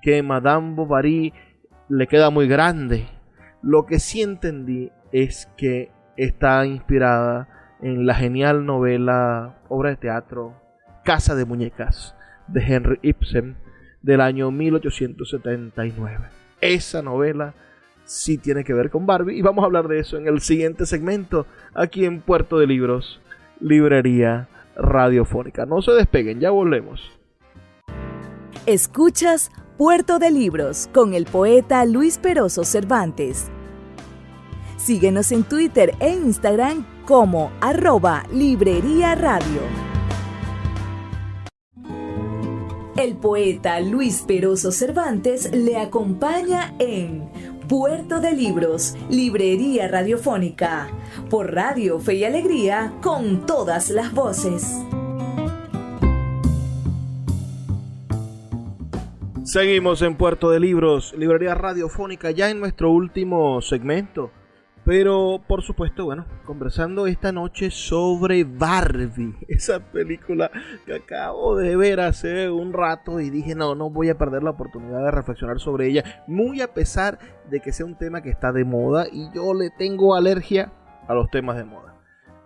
que Madame Bovary le queda muy grande. Lo que sí entendí es que está inspirada en la genial obra de teatro Casa de Muñecas de Henry Ibsen del año 1879. Esa novela sí tiene que ver con Barbie, y vamos a hablar de eso en el siguiente segmento aquí en Puerto de Libros, Librería Radiofónica. No se despeguen, ya volvemos. Escuchas Puerto de Libros con el poeta Luis Peroso Cervantes. Síguenos en Twitter e Instagram como @Librería Radio. El poeta Luis Peroso Cervantes le acompaña en Puerto de Libros, Librería Radiofónica, por Radio Fe y Alegría, con todas las voces. Seguimos en Puerto de Libros, Librería Radiofónica, ya en nuestro último segmento. Pero, por supuesto, bueno, conversando esta noche sobre Barbie, esa película que acabo de ver hace un rato y dije, no voy a perder la oportunidad de reflexionar sobre ella, muy a pesar de que sea un tema que está de moda, y yo le tengo alergia a los temas de moda.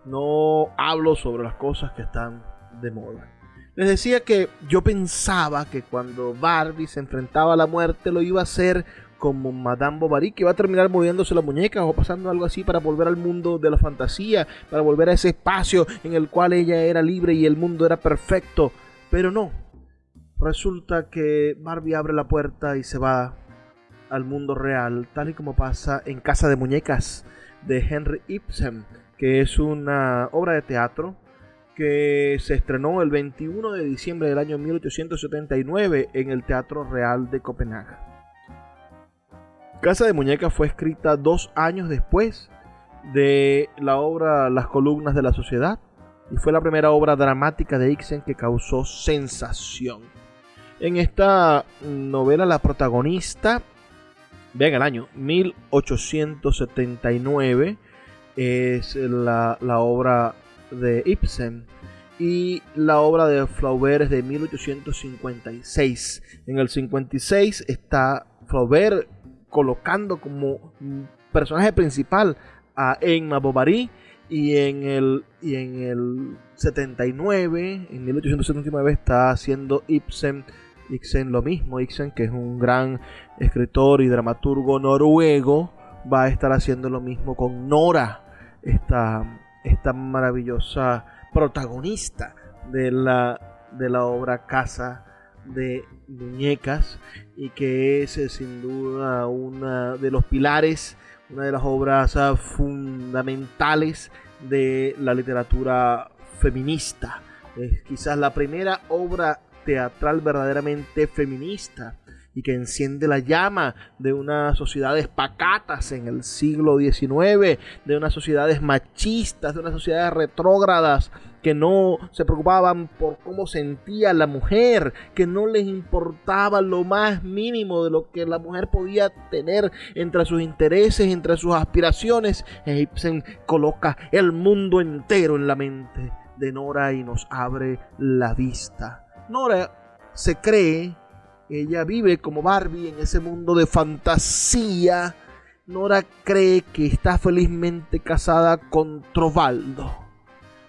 No hablo sobre las cosas que están de moda. Les decía que yo pensaba que cuando Barbie se enfrentaba a la muerte lo iba a hacer como Madame Bovary, que va a terminar moviéndose la muñeca o pasando algo así para volver al mundo de la fantasía, para volver a ese espacio en el cual ella era libre y el mundo era perfecto. Pero no, resulta que Barbie abre la puerta y se va al mundo real, tal y como pasa en Casa de Muñecas de Henry Ibsen, que es una obra de teatro que se estrenó el 21 de diciembre del año 1879 en el Teatro Real de Copenhague. Casa de Muñecas fue escrita 2 años después de la obra Las columnas de la sociedad, y fue la primera obra dramática de Ibsen que causó sensación. En esta novela la protagonista, vean el año, 1879, es la obra de Ibsen, y la obra de Flaubert es de 1856. En el 56 está Flaubert colocando como personaje principal a Emma Bovary, y en el 79, en 1879, está haciendo Ibsen lo mismo. Ibsen, que es un gran escritor y dramaturgo noruego, va a estar haciendo lo mismo con Nora, esta maravillosa protagonista de la obra Casa de Muñecas, y que es sin duda una de los pilares, una de las obras fundamentales de la literatura feminista. Es quizás la primera obra teatral verdaderamente feminista y que enciende la llama de unas sociedades pacatas en el siglo XIX, de unas sociedades machistas, de unas sociedades retrógradas que no se preocupaban por cómo sentía la mujer, que no les importaba lo más mínimo de lo que la mujer podía tener entre sus intereses, entre sus aspiraciones. Ibsen coloca el mundo entero en la mente de Nora y nos abre la vista. Nora se cree, ella vive como Barbie en ese mundo de fantasía. Nora cree que está felizmente casada con Trovaldo.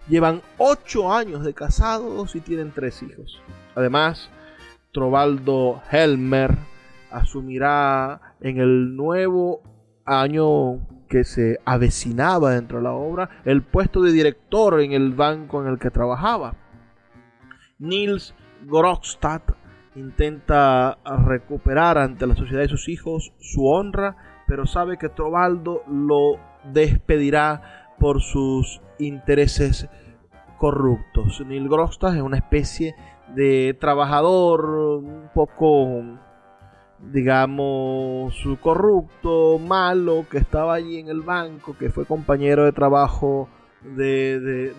Llevan 8 años de casados y tienen 3 hijos. Además, Trovaldo Helmer asumirá en el nuevo año que se avecinaba dentro de la obra el puesto de director en el banco en el que trabajaba. Nils Grokstad intenta recuperar ante la sociedad y sus hijos su honra, pero sabe que Trovaldo lo despedirá por sus intereses corruptos. Nils Grokstad es una especie de trabajador un poco, digamos, corrupto, malo, que estaba allí en el banco, que fue compañero de trabajo del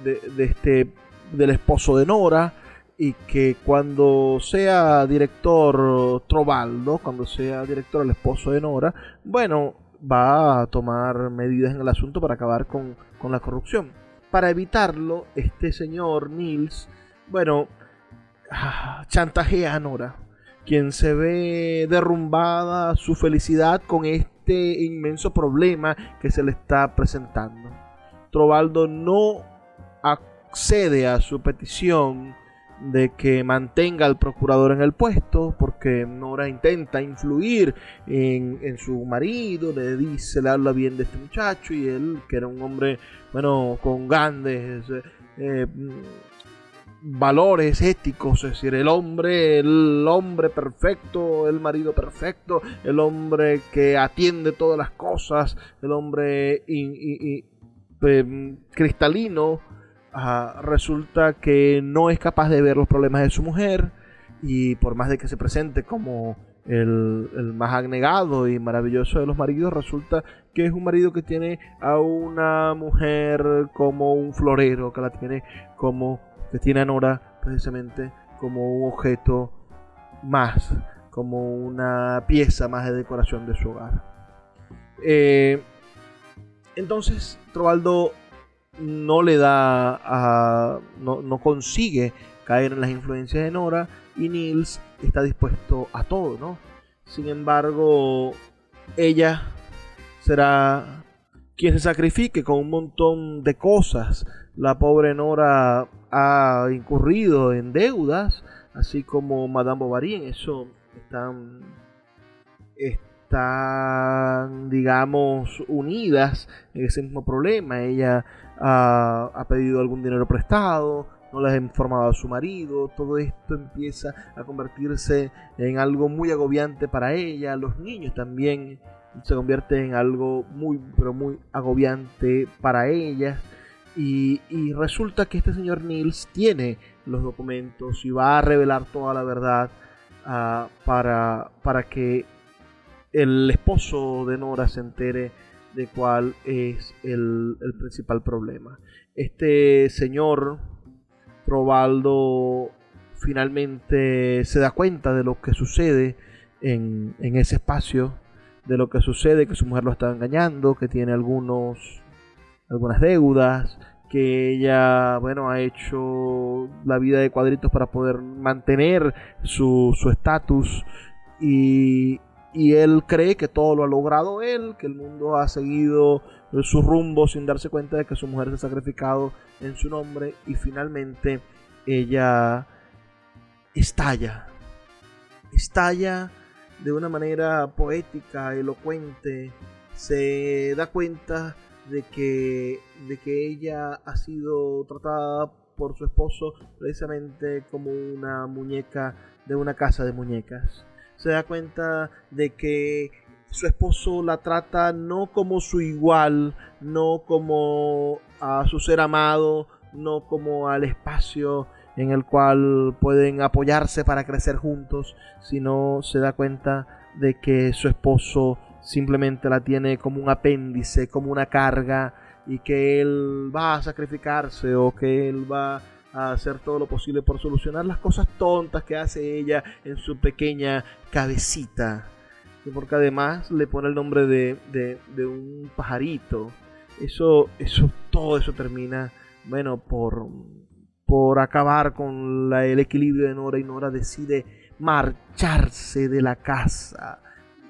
esposo de Nora, y que cuando sea director Trovaldo, cuando sea director el esposo de Nora, bueno, va a tomar medidas en el asunto para acabar con la corrupción. Para evitarlo, este señor Nils, bueno, chantajea a Nora, quien se ve derrumbada su felicidad con este inmenso problema que se le está presentando. Trovaldo no accede a su petición de que mantenga al procurador en el puesto, porque Nora intenta influir en su marido, le habla bien de este muchacho, y él, que era un hombre, bueno, con grandes valores éticos, es decir, el hombre perfecto, el marido perfecto, el hombre que atiende todas las cosas, el hombre cristalino, resulta que no es capaz de ver los problemas de su mujer, y por más de que se presente como el más abnegado y maravilloso de los maridos, resulta que es un marido que tiene a una mujer como un florero, que tiene a Nora precisamente como un objeto más, como una pieza más de decoración de su hogar. Entonces Trovaldo no consigue caer en las influencias de Nora, y Nils está dispuesto a todo, ¿no? Sin embargo, ella será quien se sacrifique con un montón de cosas. La pobre Nora ha incurrido en deudas, así como Madame Bovary. En eso están, digamos, unidas en ese mismo problema. Ella ha pedido algún dinero prestado, no le ha informado a su marido. Todo esto empieza a convertirse en algo muy agobiante para ella. Los niños también se convierten en algo muy, pero muy agobiante para ellas. Y resulta que este señor Nils tiene los documentos y va a revelar toda la verdad para que el esposo de Nora se entere de cuál es el principal problema. Este señor Trovaldo finalmente se da cuenta de lo que sucede en ese espacio, de lo que sucede, que su mujer lo está engañando, que tiene algunas deudas, que ella, bueno, ha hecho la vida de cuadritos para poder mantener su estatus, y él cree que todo lo ha logrado él, que el mundo ha seguido su rumbo sin darse cuenta de que su mujer se ha sacrificado en su nombre, y finalmente ella estalla de una manera poética, elocuente. Se da cuenta de que ella ha sido tratada por su esposo precisamente como una muñeca de una casa de muñecas. Se da cuenta de que su esposo la trata no como su igual, no como a su ser amado, no como al espacio en el cual pueden apoyarse para crecer juntos, sino se da cuenta de que su esposo simplemente la tiene como un apéndice, como una carga, y que él va a sacrificarse o que él va a hacer todo lo posible por solucionar las cosas tontas que hace ella en su pequeña cabecita, porque además le pone el nombre de un pajarito. Todo eso termina, bueno, por acabar con el equilibrio de Nora, y Nora decide marcharse de la casa.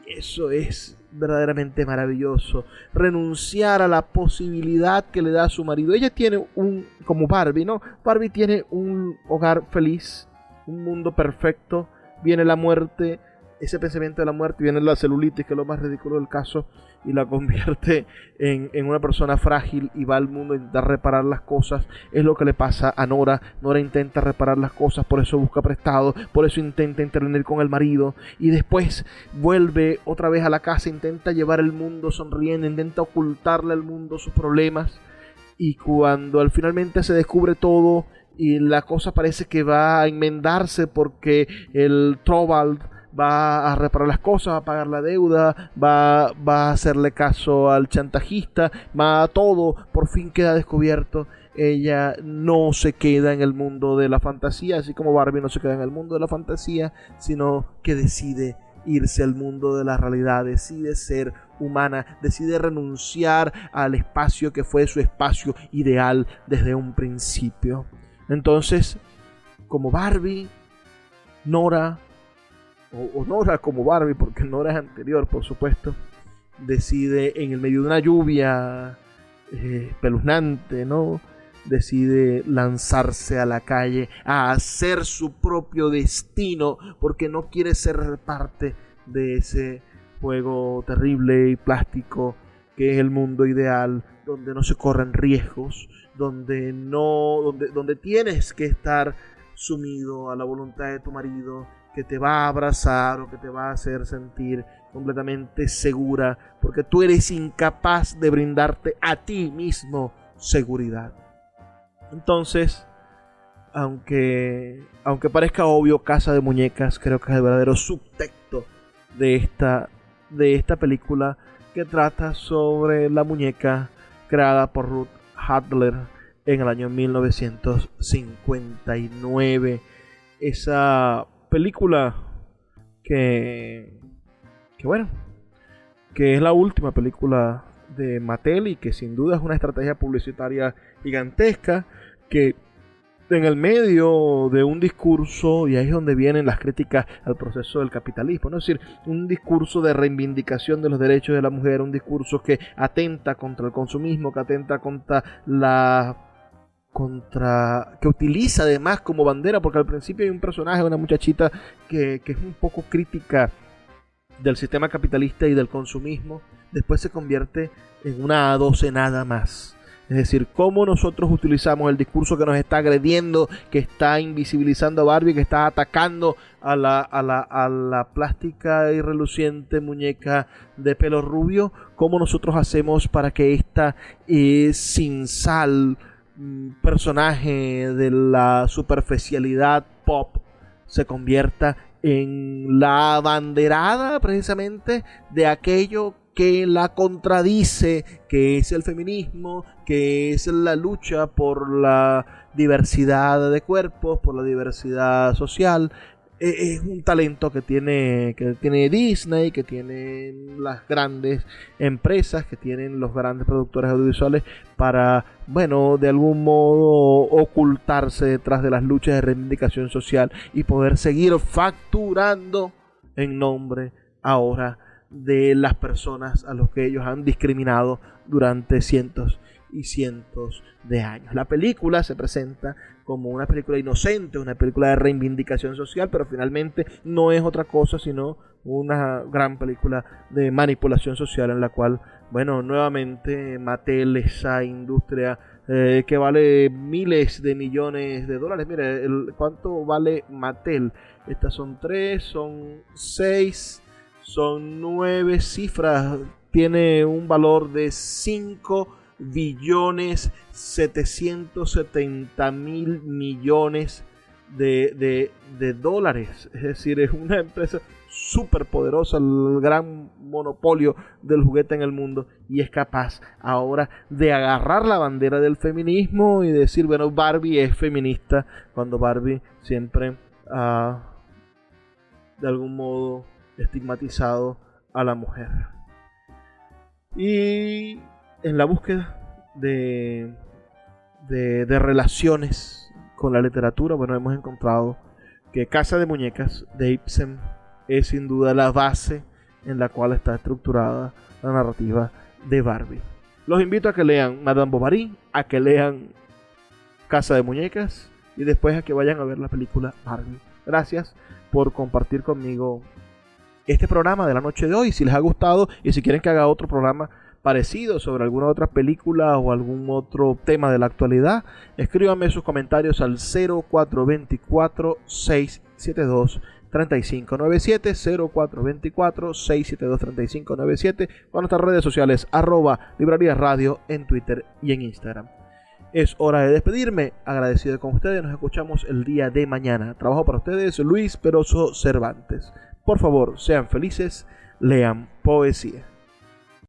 Eso es verdaderamente maravilloso. Renunciar a la posibilidad que le da a su marido. Ella tiene como Barbie, ¿no? Barbie tiene un hogar feliz, un mundo perfecto. Viene la muerte, ese pensamiento de la muerte, viene la celulitis, que es lo más ridículo del caso, y la convierte en una persona frágil, y va al mundo a intentar reparar las cosas. Es lo que le pasa a Nora. Nora intenta reparar las cosas, por eso busca prestado, por eso intenta intervenir con el marido, y después vuelve otra vez a la casa, intenta llevar el mundo sonriendo, intenta ocultarle al mundo sus problemas, y cuando finalmente se descubre todo y la cosa parece que va a enmendarse porque el Torvald va a reparar las cosas, va a pagar la deuda, va a hacerle caso al chantajista, va a todo, por fin queda descubierto. Ella no se queda en el mundo de la fantasía, así como Barbie no se queda en el mundo de la fantasía, sino que decide irse al mundo de la realidad, decide ser humana, decide renunciar al espacio que fue su espacio ideal desde un principio. Entonces, como Barbie, Nora, o Nora como Barbie, porque Nora es anterior, por supuesto, decide en el medio de una lluvia espeluznante, ¿no? Decide lanzarse a la calle a hacer su propio destino, porque no quiere ser parte de ese juego terrible y plástico que es el mundo ideal, donde no se corren riesgos, donde tienes que estar sumido a la voluntad de tu marido, que te va a abrazar o que te va a hacer sentir completamente segura, porque tú eres incapaz de brindarte a ti mismo seguridad. Entonces, aunque parezca obvio, Casa de Muñecas creo que es el verdadero subtexto de esta película, que trata sobre la muñeca creada por Ruth Handler en el año 1959. Esa película que es la última película de Mattel, y que sin duda es una estrategia publicitaria gigantesca, que en el medio de un discurso, y ahí es donde vienen las críticas al proceso del capitalismo, ¿no? Es decir, un discurso de reivindicación de los derechos de la mujer, un discurso que atenta contra el consumismo, que atenta que utiliza además como bandera, porque al principio hay un personaje, una muchachita que es un poco crítica del sistema capitalista y del consumismo, después se convierte en una docenada más. Es decir, cómo nosotros utilizamos el discurso que nos está agrediendo, que está invisibilizando a Barbie, que está atacando a la plástica y reluciente muñeca de pelo rubio, cómo nosotros hacemos para que esta sin sal personaje de la superficialidad pop se convierta en la abanderada precisamente de aquello que la contradice, que es el feminismo, que es la lucha por la diversidad de cuerpos, por la diversidad social. Es un talento que tiene Disney, que tienen las grandes empresas, que tienen los grandes productores audiovisuales para, bueno, de algún modo ocultarse detrás de las luchas de reivindicación social y poder seguir facturando en nombre ahora de las personas a los que ellos han discriminado durante cientos y cientos de años. La película se presenta como una película inocente, una película de reivindicación social, pero finalmente no es otra cosa sino una gran película de manipulación social, en la cual, bueno, nuevamente Mattel, esa industria que vale miles de millones de dólares. Mire, ¿cuánto vale Mattel? Estas son 3, son 6, son 9 cifras. Tiene un valor de 5.770.000.000.000 de dólares. Es decir, es una empresa súper poderosa, el gran monopolio del juguete en el mundo, y es capaz ahora de agarrar la bandera del feminismo y decir, bueno, Barbie es feminista, cuando Barbie siempre ha de algún modo estigmatizado a la mujer. Y en la búsqueda de relaciones con la literatura, bueno, hemos encontrado que Casa de Muñecas de Ibsen es sin duda la base en la cual está estructurada la narrativa de Barbie. Los invito a que lean Madame Bovary, a que lean Casa de Muñecas y después a que vayan a ver la película Barbie. Gracias por compartir conmigo este programa de la noche de hoy. Si les ha gustado y si quieren que haga otro programa parecido sobre alguna otra película o algún otro tema de la actualidad, escríbanme sus comentarios al 0424-672-3597, 0424-672-3597, con nuestras redes sociales @Librería Radio en Twitter y en Instagram. Es hora de despedirme, agradecido con ustedes, nos escuchamos el día de mañana. Trabajo para ustedes Luis Peroso Cervantes. Por favor, sean felices, lean poesía.